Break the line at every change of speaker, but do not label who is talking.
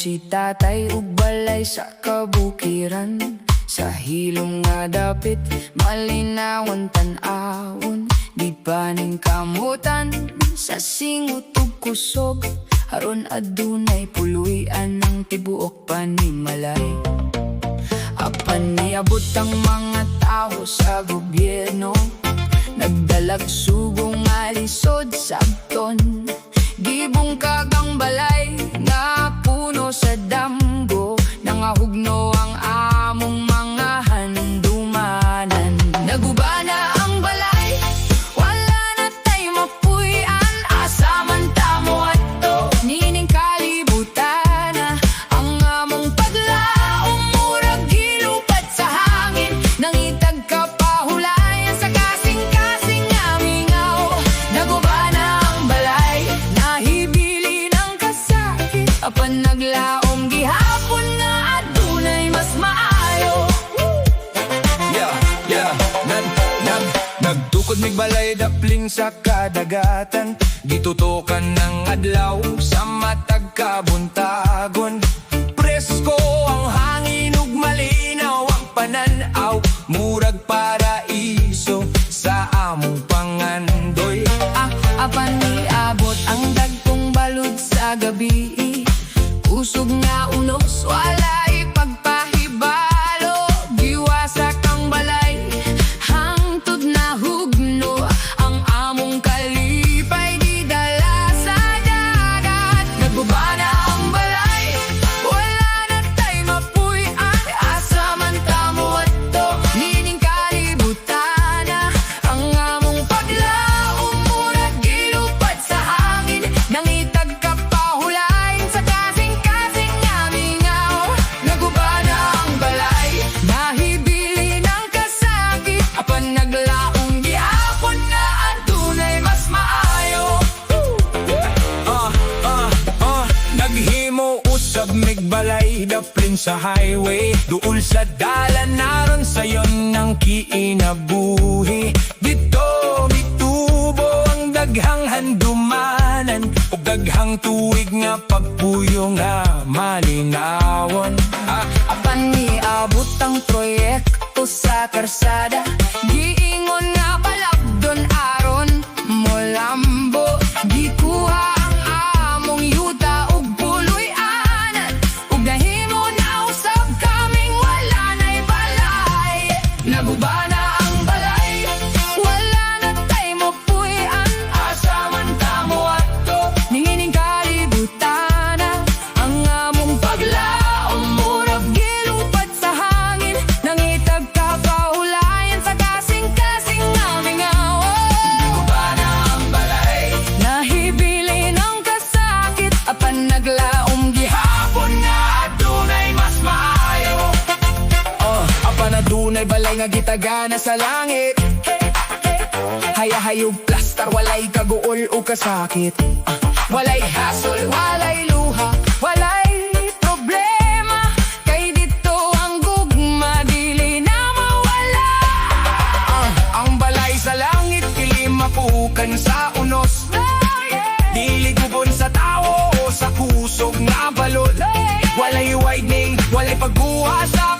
si tatay ug balay sa kabukiran. Sa hilong nga dapit, malinawan tan-awon. Di pa ning kamutan, sa singot ug kusog. Haron adunay puluyan ng tibuok panimalay. Apan niabot ang mga tao sa gobyerno, nagdalag sugong alisod sa abton. Gibong kagang balay nga puno sa damgo, nangahugno ang among mga handumanan. Nagubana ang balay, wala na tay mapuy-an. Asa man tamo adto, nining kalibutan na ang among paglaong murag gilupad sa hangin. Nangitag kapahulayan sa kasing-kasing nga mingaw. Nagubana ang balay, nahibili ng kasakit. Apan naglaom gihapon nga adunay mas maayo.
Nagtukod mig balay dapling sa kadagatan, gitutukan ng adlaw sa matag kabuntagon. Presko ang hangin ug malinaw ang pananaw, murag paraiso sa among pangandoy.
Apan niabot ang dagkong balod sa gabi, usog nga unos walay pagpahibalo. Giwasak ang balay, hangtod na hugno. Ang among kalipay di dala sa dagat. Nagbubana ang balay, wala na tay mapuy-an. Asa man tamo adto, nining kalibutan na ang among paglaom murag gilupad sa hangin. Nangitag kapahulayan sa kasing-kasing nga mingaw. Nagubana ang balay, nahibili ng kasakit. Apan naglaong gihapon nga adunay mas maayo.
Naghimo usab mig balay daplin sa highway, duol sa dalan naron sayon ng kiinabuhi. Dito mitubo ang daghang handumanan, ug daghang tuig nga pagpuyo nga malinawon.
Apan niabot ang proyekto sa karsada, giingon nga palabdon aron molambo. Gikuha ang among yuta ug puloy-anan, ug nahimo na usab kaming wala na'y balay. Nagubana ang balay, wala na tay mapuy-an. Asa man tamo adto, nining kalibutan na ang among paglaom murag gilupad sa hangin. Nangitag kapahulayan sa kasing-kasing nga mingaw. Nagubana ang balay, nahibili ng kasakit. Apan naglaom gihapon nga adunay mas maayo.
Apan adunay balay nga gitagana sa langit, hayahayog plastar, walay kaguol o kasakit.
Walay hasol, walay luha, walay problema. Kay dito ang gugma, dili na mawala.
Ang balay sa langit, kilimapukan sa unos. Dili gubon sa tao o sa kusog nga balod. Walay widening, walay pagbuha sa